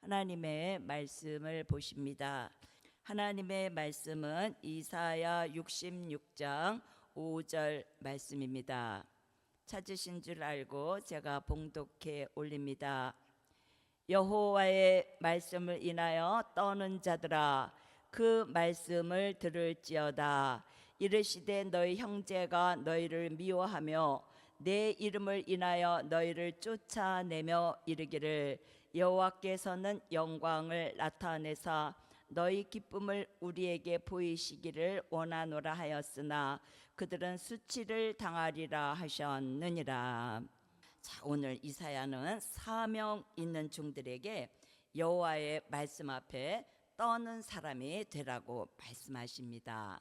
하나님의 말씀을 보십니다. 하나님의 말씀은 이사야 66장 5절 말씀입니다. 찾으신 줄 알고 제가 봉독해 올립니다. 여호와의 말씀을 인하여 떠는 자들아, 그 말씀을 들을지어다. 이르시되 너희 형제가 너희를 미워하며 내 이름을 인하여 너희를 쫓아내며 이르기를 여호와께서는 영광을 나타내사 너희 기쁨을 우리에게 보이시기를 원하노라 하였으나 그들은 수치를 당하리라 하셨느니라. 자, 오늘 이사야는 사명 있는 종들에게 여호와의 말씀 앞에 떠는 사람이 되라고 말씀하십니다.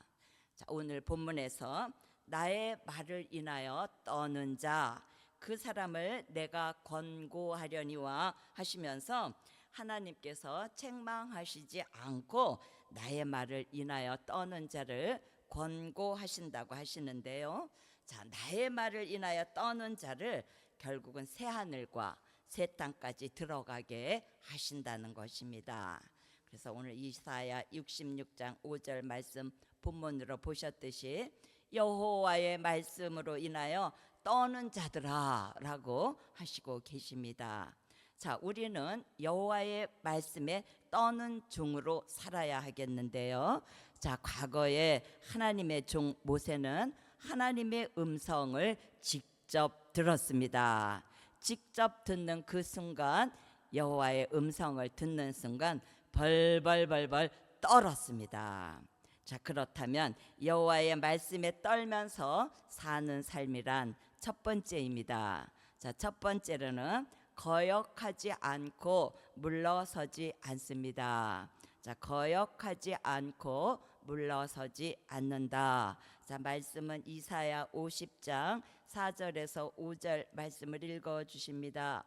자, 오늘 본문에서 나의 말을 인하여 떠는 자, 그 사람을 내가 권고하려니와 하시면서 하나님께서 책망하시지 않고 나의 말을 인하여 떠는 자를 권고하신다고 하시는데요. 자, 나의 말을 인하여 떠는 자를 결국은 새 하늘과 새 땅까지 들어가게 하신다는 것입니다. 그래서 오늘 이사야 66장 5절 말씀 본문으로 보셨듯이 여호와의 말씀으로 인하여 떠는 자들아 라고 하시고 계십니다. 자, 우리는 여호와의 말씀에 떠는 종으로 살아야 하겠는데요. 자, 과거에 하나님의 종 모세는 하나님의 음성을 직접 들었습니다. 직접 듣는 그 순간, 여호와의 음성을 듣는 순간 벌벌 떨었습니다. 자, 그렇다면 여호와의 말씀에 떨면서 사는 삶이란 첫 번째입니다. 자, 첫 번째로는 거역하지 않고 물러서지 않습니다. 자, 거역하지 않고 물러서지 않는다. 자, 말씀은 이사야 50장 4절에서 5절 말씀을 읽어 주십니다.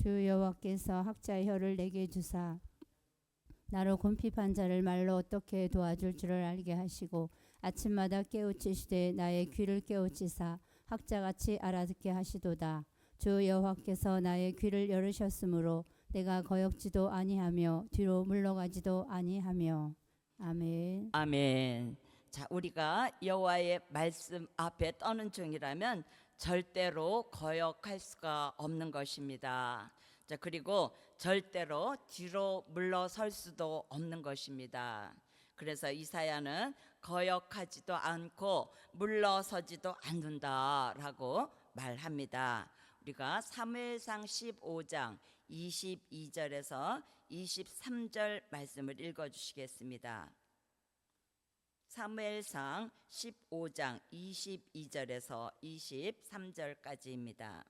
주 여호와께서 학자의 혀를 내게 주사 나로 궁핍한 자를 말로 어떻게 도와줄 줄을 알게 하시고 아침마다 깨우치시되 나의 귀를 깨우치사 학자같이 알아듣게 하시도다. 주 여호와께서 나의 귀를 열으셨으므로 내가 거역지도 아니하며 뒤로 물러가지도 아니하며. 아멘. 아멘. 자, 우리가 여호와의 말씀 앞에 떠는 종이라면 절대로 거역할 수가 없는 것입니다. 자, 그리고 절대로 뒤로 물러설 수도 없는 것입니다. 그래서 이사야는 거역하지도 않고 물러서지도 않는다라고 말합니다. 우리가 사무엘상 15장 22절에서 23절 말씀을 읽어 주시겠습니다. 사무엘상 15장 22절에서 23절까지입니다.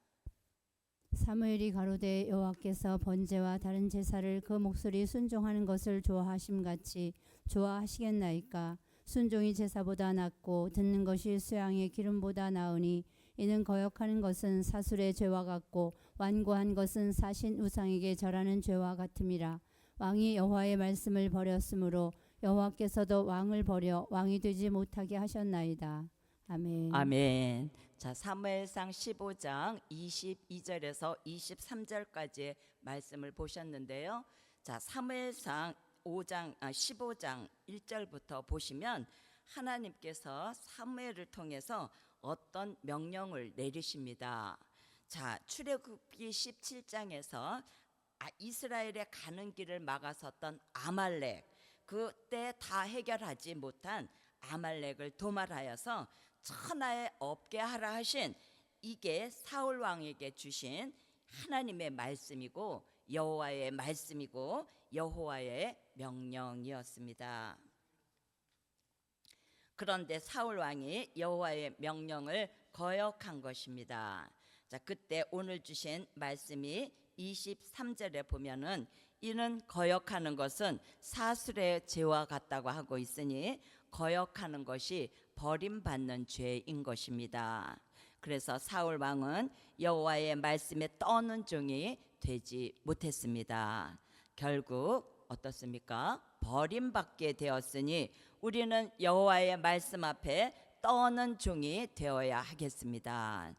사무엘이 가로되 여호와께서 번제와 다른 제사를 그 목소리 순종하는 것을 좋아하심같이 좋아하시겠나이까. 순종이 제사보다 낫고 듣는 것이 수양의 기름보다 나으니 이는 거역하는 것은 사술의 죄와 같고 완고한 것은 사신 우상에게 절하는 죄와 같음이라. 왕이 여호와의 말씀을 버렸으므로 여호와께서도 왕을 버려 왕이 되지 못하게 하셨나이다. 아멘. 아멘. 자, 사무엘상 15장 22절에서 23절까지의 말씀을 보셨는데요. 자, 사무엘상 15장 1절부터 보시면 하나님께서 사무엘을 통해서 어떤 명령을 내리십니다. 자, 출애굽기 17장에서 이스라엘의 가는 길을 막아섰던 아말렉, 그때 다 해결하지 못한 아말렉을 도말하여서 천하에 없게 하라 하신, 이게 사울 왕에게 주신 하나님의 말씀이고 여호와의 말씀이고 여호와의 명령이었습니다. 그런데 사울 왕이 여호와의 명령을 거역한 것입니다. 자, 그때 오늘 주신 말씀이 23절에 보면은 이는 거역하는 것은 사술의 죄와 같다고 하고 있으니 거역하는 것이 버림받는 죄인 것입니다. 그래서 사울 왕은 여호와의 말씀에 떠는 종이 되지 못했습니다. 결국 어떻습니까? 버림받게 되었으니 우리는 여호와의 말씀 앞에 떠는 종이 되어야 하겠습니다.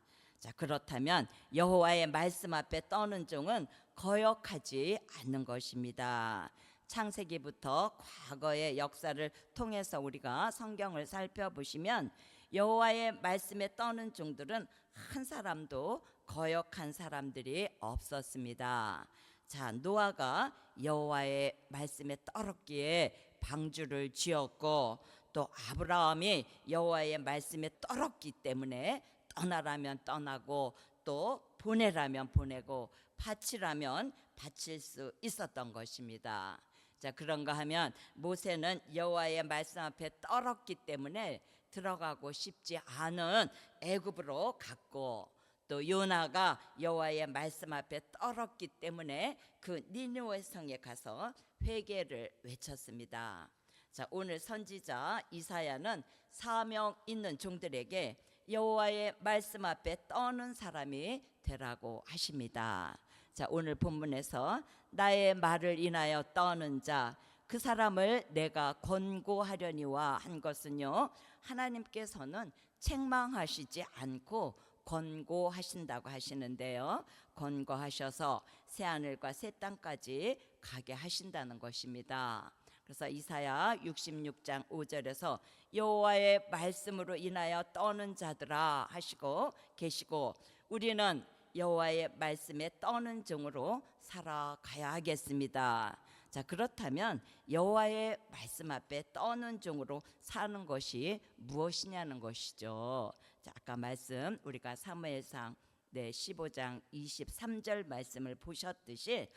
자, 그렇다면 여호와의 말씀 앞에 떠는 종은 거역하지 않는 것입니다. 창세기부터 과거의 역사를 통해서 우리가 성경을 살펴보시면 여호와의 말씀에 떠는 종들은 한 사람도 거역한 사람들이 없었습니다. 자, 노아가 여호와의 말씀에 떨었기에 방주를 지었고, 또 아브라함이 여호와의 말씀에 떨었기 때문에 떠나라면 떠나고 또 보내라면 보내고 바치라면 바칠 수 있었던 것입니다. 자, 그런가 하면 모세는 여호와의 말씀 앞에 떨었기 때문에 들어가고 싶지 않은 애굽으로 갔고, 또 요나가 여호와의 말씀 앞에 떨었기 때문에 그 니느웨 성에 가서 회개를 외쳤습니다. 자, 오늘 선지자 이사야는 사명 있는 종들에게 여호와의 말씀 앞에 떠는 사람이 되라고 하십니다. 자, 오늘 본문에서 나의 말을 인하여 떠는 자, 그 사람을 내가 권고하려니와 한 것은요, 하나님께서는 책망하시지 않고 권고하신다고 하시는데요, 권고하셔서 새 하늘과 새 땅까지 가게 하신다는 것입니다. 그래서 이사야 66장 5절에서 여호와의 말씀으로 인하여 떠는 자들아 하시고 계시고, 우리는 여호와의 말씀에 떠는 종으로 살아가야 하겠습니다. 자, 그렇다면 여호와의 말씀 앞에 떠는 종으로 사는 것이 무엇이냐는 것이죠. 자, 아까 말씀 우리가 사무엘상 15장 23절 말씀을 보셨듯이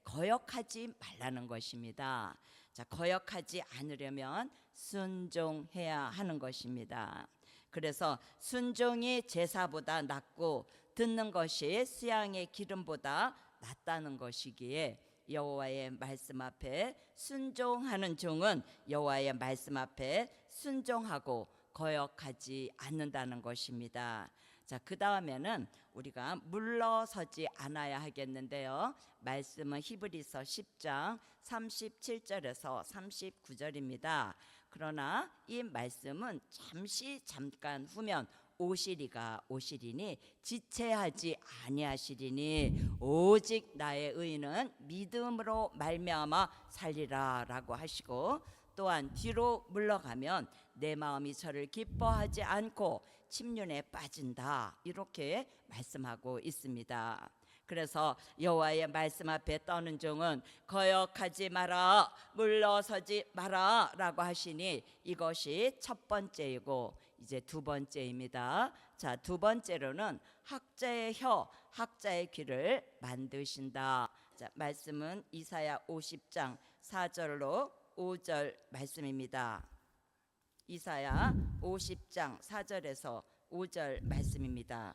거역하지 말라는 것입니다. 자, 거역하지 않으려면 순종해야 하는 것입니다. 그래서 순종이 제사보다 낫고 듣는 것이 수양의 기름보다 낫다는 것이기에 여호와의 말씀 앞에 순종하는 종은 여호와의 말씀 앞에 순종하고 거역하지 않는다는 것입니다. 자, 그 다음에는 우리가 물러서지 않아야 하겠는데요, 말씀은 히브리서 10장 37절에서 39절입니다. 그러나 이 말씀은 잠깐 후면 오시리가 오시리니 지체하지 아니하시리니 오직 나의 의는 믿음으로 말미암아 살리라라고 하시고, 또한 뒤로 물러가면 내 마음이 저를 기뻐하지 않고 침륜에 빠진다, 이렇게 말씀하고 있습니다. 그래서 여호와의 말씀 앞에 떠는 종은 거역하지 마라, 물러서지 마라 라고 하시니 이것이 첫 번째이고, 이제 두 번째입니다. 자, 두 번째로는 학자의 혀, 학자의 귀를 만드신다. 자, 말씀은 이사야 50장 4절로 5절 말씀입니다. 이사야 50장 4절에서 5절 말씀입니다.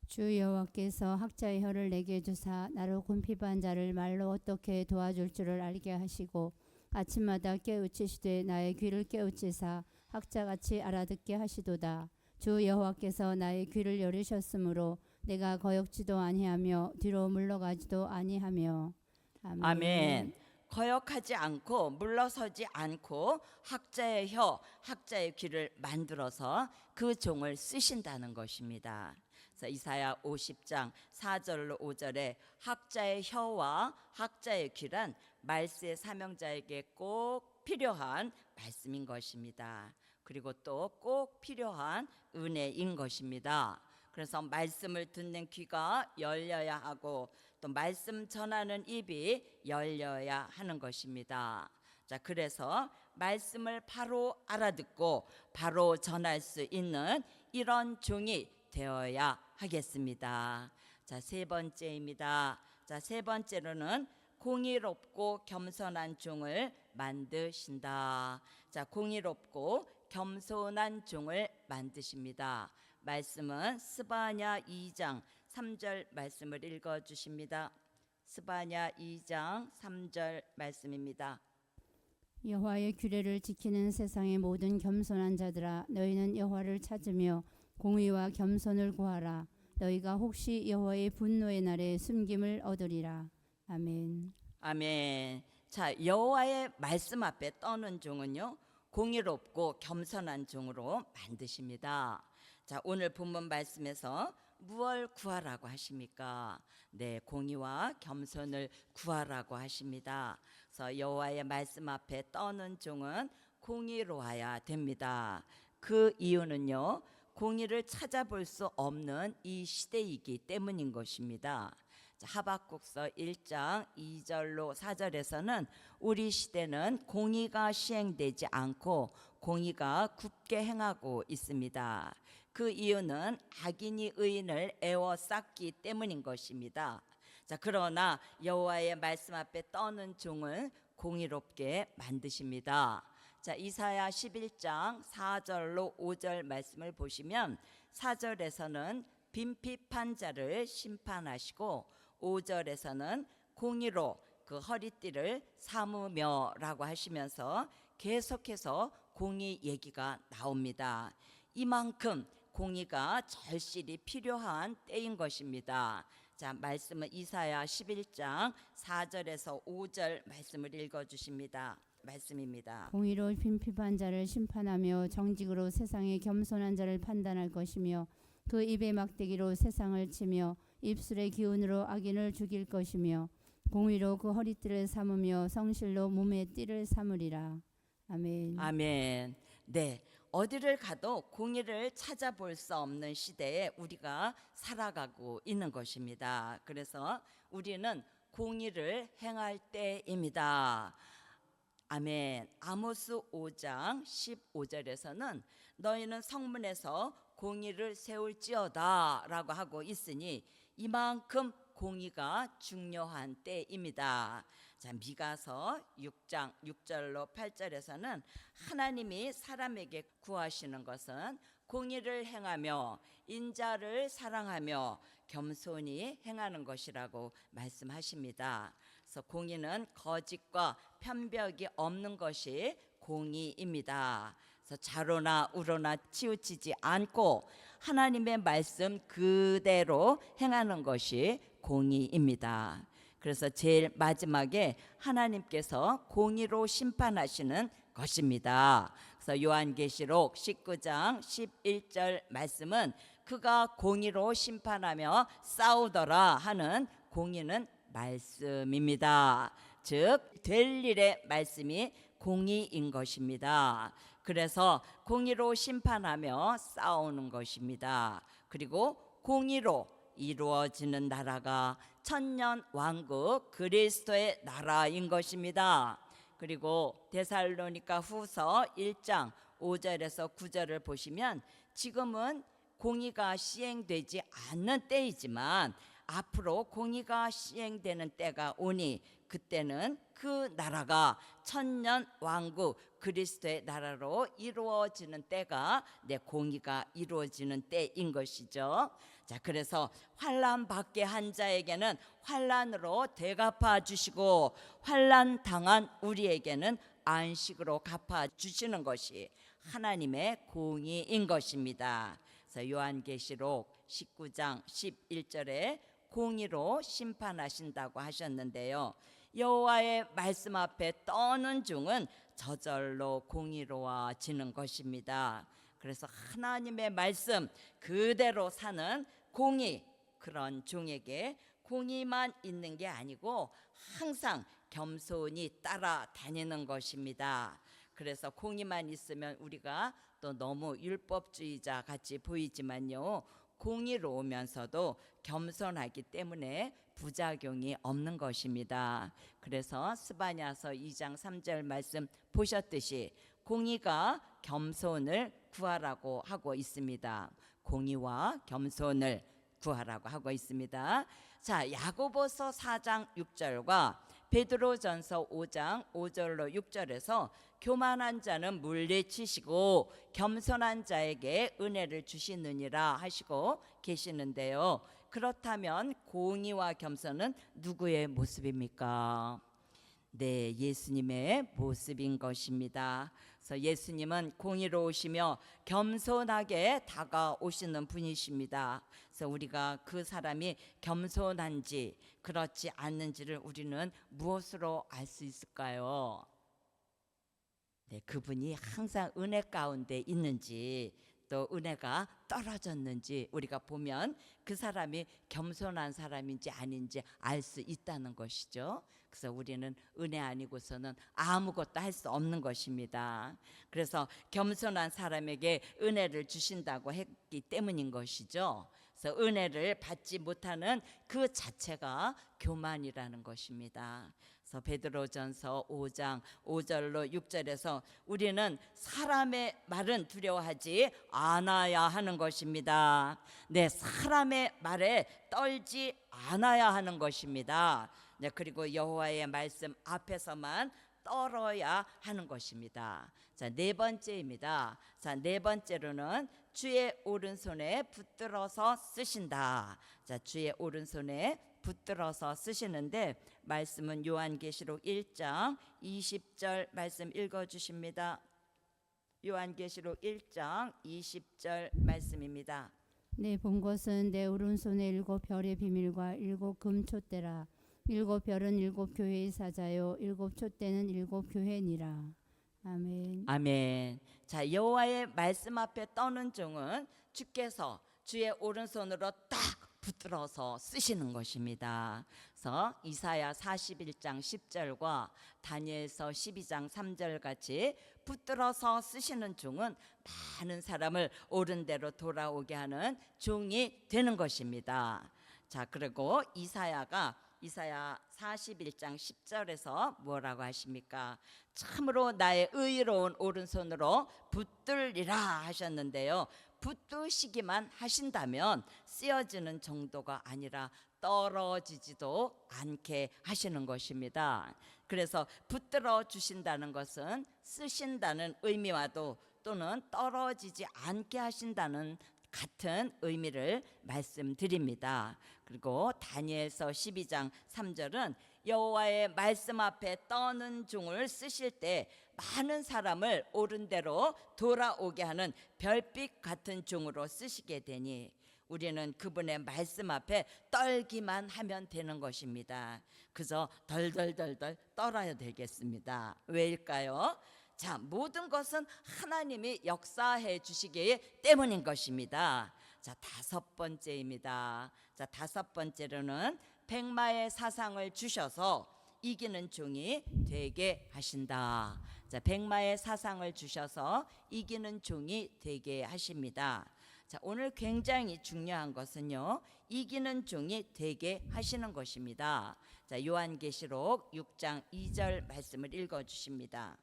주 여호와께서 학자의 혀를 내게 주사 나로 궁핍한 자를 말로 어떻게 도와줄 줄을 알게 하시고, 아침마다 깨우치시되 나의 귀를 깨우치사 학자같이 알아듣게 하시도다. 주 여호와께서 나의 귀를 열으셨으므로 내가 거역지도 아니하며 뒤로 물러가지도 아니하며. 아멘. 아멘. 거역하지 않고 물러서지 않고 학자의 혀, 학자의 귀를 만들어서 그 종을 쓰신다는 것입니다. 그래서 이사야 50장 4절로 5절에 학자의 혀와 학자의 귀란 말세 사명자에게 꼭 필요한 말씀인 것입니다. 그리고 또 꼭 필요한 은혜인 것입니다. 그래서 말씀을 듣는 귀가 열려야 하고, 또 말씀 전하는 입이 열려야 하는 것입니다. 자, 그래서 말씀을 바로 알아듣고 바로 전할 수 있는 이런 종이 되어야 하겠습니다. 자, 세 번째입니다. 자, 세 번째로는 공의롭고 겸손한 종을 만드신다. 자, 공의롭고 겸손한 종을 만드십니다. 말씀은 스바냐 2장 3절 말씀을 읽어 주십니다. 스바냐 2장 3절 말씀입니다. 여호와의 규례를 지키는 세상의 모든 겸손한 자들아, 너희는 여호와를 찾으며 공의와 겸손을 구하라. 너희가 혹시 여호와의 분노의 날에 숨김을 얻으리라. 아멘. 아멘. 자, 여호와의 말씀 앞에 떠는 종은요, 공의롭고 겸손한 종으로 만드십니다. 자, 오늘 본문 말씀에서 무얼 구하라고 하십니까? 네, 공의와 겸손을 구하라고 하십니다. 그래서 여호와의 말씀 앞에 떠는 종은 공의로워야 됩니다. 그 이유는요, 공의를 찾아볼 수 없는 이 시대이기 때문인 것입니다. 하박국서 1장 2절로 4절에서는 우리 시대는 공의가 시행되지 않고 공의가 굳게 행하고 있습니다. 그 이유는 악인이 의인을 애워쌌기 때문인 것입니다. 그러나 여호와의 말씀 앞에 떠는 종을 공의롭게 만드십니다. 이사야 11장 4절로 5절 말씀을 보시면 4절에서는 빈핍한 자를 심판하시고 5절에서는 공의로 그 허리띠를 삼으며라고 하시면서 계속해서 공의 얘기가 나옵니다. 이만큼 공의가 절실히 필요한 때인 것입니다. 말씀은 이사야 11장 4절에서 5절 말씀을 읽어주십니다. 말씀입니다. 공의로 빈핍한 자를 심판하며 정직으로 세상의 겸손한 자를 판단할 것이며 그 입의 막대기로 세상을 치며 입술의 기운으로 악인을 죽일 것이며 공의로 그 허리띠를 삼으며 성실로 몸의 띠를 삼으리라. 아멘. 아멘. 네, 어디를 가도 공의를 찾아볼 수 없는 시대에 우리가 살아가고 있는 것입니다. 그래서 우리는 공의를 행할 때입니다. 아멘. 아모스 5장 15절에서는 너희는 성문에서 공의를 세울지어다 라고 하고 있으니 이만큼 공의가 중요한 때입니다. 미가서 6장 6절로 8절에서는 하나님이 사람에게 구하시는 것은 공의를 행하며 인자를 사랑하며 겸손히 행하는 것이라고 말씀하십니다. 그래서 공의는 거짓과 편벽이 없는 것이 공의입니다. 그래서 좌로나 우로나 치우치지 않고 하나님의 말씀 그대로 행하는 것이 공의입니다. 그래서 제일 마지막에 하나님께서 공의로 심판하시는 것입니다. 그래서 요한계시록 19장 11절 말씀은 그가 공의로 심판하며 싸우더라 하는 공의는 말씀입니다. 즉 될 일의 말씀이 공의인 것입니다. 그래서 공의로 심판하며 싸우는 것입니다. 그리고 공의로 이루어지는 나라가 천년 왕국 그리스도의 나라인 것입니다. 그리고 데살로니가 후서 1장 5절에서 9절을 보시면 지금은 공의가 시행되지 않는 때이지만 앞으로 공의가 시행되는 때가 오니 그때는 그 나라가 천년 왕국 그리스도의 나라로 이루어지는 때가 공의가 이루어지는 때인 것이죠. 그래서 환난 받게 한 자에게는 환난으로 대갚아 주시고 환난 당한 우리에게는 안식으로 갚아 주시는 것이 하나님의 공의인 것입니다. 그래서 요한계시록 19장 11절에 공의로 심판하신다고 하셨는데요. 여호와의 말씀 앞에 떠는 종은 저절로 공의로워지는 것입니다. 그래서 하나님의 말씀 그대로 사는 공의, 그런 종에게 공의만 있는 게 아니고 항상 겸손히 따라다니는 것입니다. 그래서 공의만 있으면 우리가 또 너무 율법주의자 같이 보이지만요, 공의로우면서도 겸손하기 때문에 부작용이 없는 것입니다. 그래서 스바냐서 2장 3절 말씀 보셨듯이 공의가 겸손을 구하라고 하고 있습니다. 공의와 겸손을 구하라고 하고 있습니다. 야고보서 4장 6절과 베드로전서 5장 5절로 6절에서 교만한 자는 물리치시고 겸손한 자에게 은혜를 주시느니라 하시고 계시는데요. 그렇다면 공의와 겸손은 누구의 모습입니까? 네, 예수님의 모습인 것입니다. 그래서 예수님은 공의로우시며 겸손하게 다가오시는 분이십니다. 그래서 우리가 그 사람이 겸손한지 그렇지 않는지를 우리는 무엇으로 알 수 있을까요? 네, 그분이 항상 은혜 가운데 있는지 또 은혜가 떨어졌는지 우리가 보면 그 사람이 겸손한 사람인지 아닌지 알 수 있다는 것이죠. 그래서 우리는 은혜 아니고서는 아무것도 할 수 없는 것입니다. 그래서 겸손한 사람에게 은혜를 주신다고 했기 때문인 것이죠. 그래서 은혜를 받지 못하는 그 자체가 교만이라는 것입니다. 그래서 베드로전서 5장 5절로 6절에서 우리는 사람의 말은 두려워하지 않아야 하는 것입니다. 네, 사람의 말에 떨지 않아야 하는 것입니다. 네, 그리고 여호와의 말씀 앞에서만 떨어야 하는 것입니다. 자, 네 번째입니다. 자, 네 번째로는 주의 오른손에 붙들어서 쓰신다. 자, 주의 오른손에 붙들어서 쓰시는데 말씀은 요한계시록 1장 20절 말씀 읽어 주십니다. 요한계시록 1장 20절 말씀입니다. 내 본 것은 내 오른손에 7 별의 비밀과 7 금촛대라. 7 별은 7 교회의 사자요 7 촛대는 7 교회니라. 아멘. 아멘. 자, 여호와의 말씀 앞에 떠는 종은 주께서 주의 오른손으로 딱 붙들어서 쓰시는 것입니다. 그래서 이사야 41장 10절과 다니엘서 12장 3절 같이 붙들어서 쓰시는 종은 많은 사람을 옳은 대로 돌아오게 하는 종이 되는 것입니다. 자, 그리고 이사야 41장 10절에서 뭐라고 하십니까? 참으로 나의 의로운 오른손으로 붙들리라 하셨는데요. 붙드시기만 하신다면 쓰여지는 정도가 아니라 떨어지지도 않게 하시는 것입니다. 그래서 붙들어 주신다는 것은 쓰신다는 의미와도 또는 떨어지지 않게 하신다는 같은 의미를 말씀드립니다. 그리고 다니엘서 12장 3절은 여호와의 말씀 앞에 떠는 종을 쓰실 때 많은 사람을 옳은 대로 돌아오게 하는 별빛 같은 종으로 쓰시게 되니 우리는 그분의 말씀 앞에 떨기만 하면 되는 것입니다. 그저 덜덜덜덜 떨어야 되겠습니다. 왜일까요? 자, 모든 것은 하나님이 역사해 주시기 때문인 것입니다. 자, 다섯 번째입니다. 자, 다섯 번째로는 백마의 사상을 주셔서 이기는 종이 되게 하신다. 자, 백마의 사상을 주셔서 이기는 종이 되게 하십니다. 자, 오늘 굉장히 중요한 것은요, 이기는 종이 되게 하시는 것입니다. 자, 요한계시록 6장 2절 말씀을 읽어 주십니다.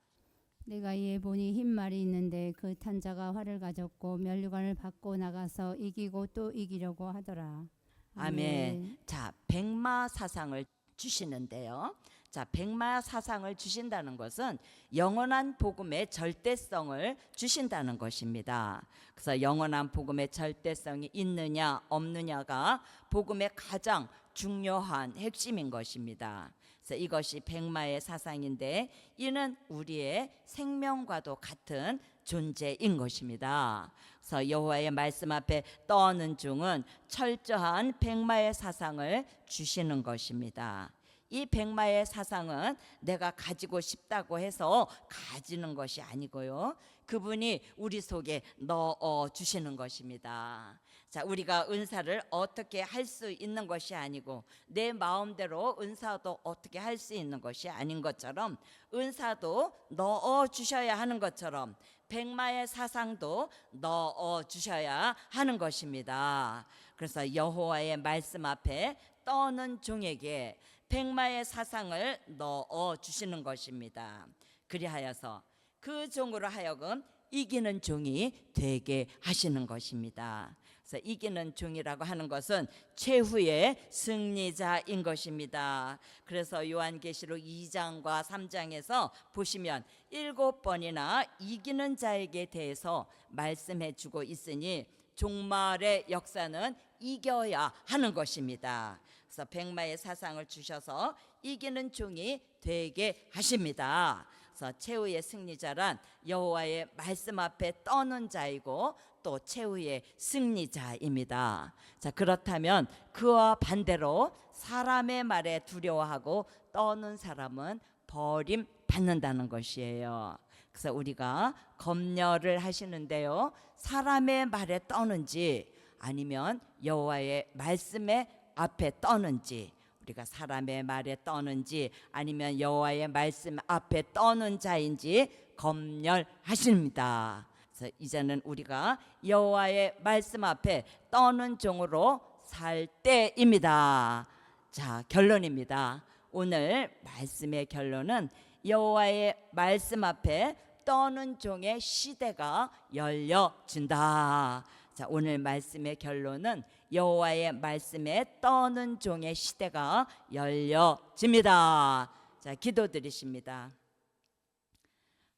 내가 이에 보니 흰 말이 있는데 그 탄 자가 활을 가졌고 면류관을 받고 나가서 이기고 또 이기려고 하더라. 아멘. 자, 백마 사상을 주시는데요. 자, 백마 사상을 주신다는 것은 영원한 복음의 절대성을 주신다는 것입니다. 그래서 영원한 복음의 절대성이 있느냐 없느냐가 복음의 가장 중요한 핵심인 것입니다. 그래서 이것이 백마의 사상인데 이는 우리의 생명과도 같은 존재인 것입니다. 그래서 여호와의 말씀 앞에 떠는 종은 철저한 백마의 사상을 주시는 것입니다. 이 백마의 사상은 내가 가지고 싶다고 해서 가지는 것이 아니고요, 그분이 우리 속에 넣어 주시는 것입니다. 자, 우리가 은사를 어떻게 할 수 있는 것이 아니고 내 마음대로 은사도 어떻게 할 수 있는 것이 아닌 것처럼 은사도 넣어 주셔야 하는 것처럼 백마의 사상도 넣어 주셔야 하는 것입니다. 그래서 여호와의 말씀 앞에 떠는 종에게 백마의 사상을 넣어 주시는 것입니다. 그리하여서 그 종으로 하여금 이기는 종이 되게 하시는 것입니다. 그래서 이기는 종이라고 하는 것은 최후의 승리자인 것입니다. 그래서 요한계시록 2장과 3장에서 보시면 7번이나 이기는 자에게 대해서 말씀해 주고 있으니 종말의 역사는 이겨야 하는 것입니다. 그래서 백마의 사상을 주셔서 이기는 종이 되게 하십니다. 그래서 최후의 승리자란 여호와의 말씀 앞에 떠는 자이고 또 최후의 승리자입니다. 자, 그렇다면 그와 반대로 사람의 말에 두려워하고 떠는 사람은 버림받는다는 것이에요. 그래서 우리가 검열을 하시는데요, 사람의 말에 떠는지 아니면 여호와의 말씀에 앞에 떠는지, 우리가 사람의 말에 떠는지 아니면 여호와의 말씀 앞에 떠는 자인지 검열하십니다. 그래서 이제는 우리가 여호와의 말씀 앞에 떠는 종으로 살 때입니다. 자, 결론입니다. 오늘 말씀의 결론은 여호와의 말씀 앞에 떠는 종의 시대가 열려진다. 자, 오늘 말씀의 결론은 여호와의 말씀에 떠는 종의 시대가 열려집니다. 자, 기도드리십니다.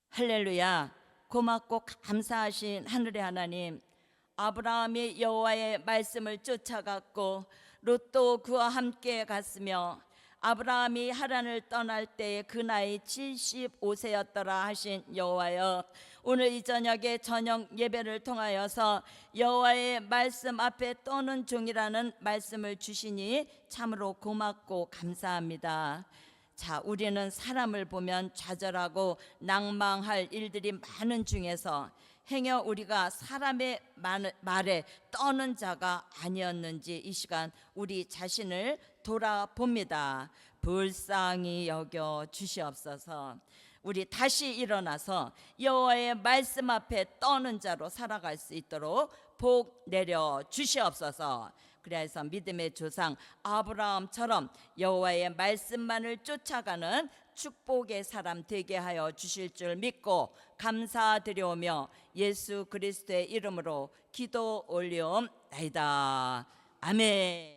할렐루야. 고맙고 감사하신 하늘의 하나님, 아브라함이 여호와의 말씀을 쫓아갔고 롯도 그와 함께 갔으며 아브라함이 하란을 떠날 때에 그 나이 75세였더라 하신 여호와여, 오늘 이 저녁에 저녁 예배를 통하여서 여호와의 말씀 앞에 떠는 종이라는 말씀을 주시니 참으로 고맙고 감사합니다. 자, 우리는 사람을 보면 좌절하고 낭망할 일들이 많은 중에서 행여 우리가 사람의 말에 떠는 자가 아니었는지 이 시간 우리 자신을 돌아봅니다. 불쌍히 여겨 주시옵소서. 우리 다시 일어나서 여호와의 말씀 앞에 떠는 자로 살아갈 수 있도록 복 내려 주시옵소서. 그래서 믿음의 조상 아브라함처럼 여호와의 말씀만을 쫓아가는 축복의 사람 되게 하여 주실 줄 믿고 감사드려오며 예수 그리스도의 이름으로 기도 올리옵나이다. 아멘.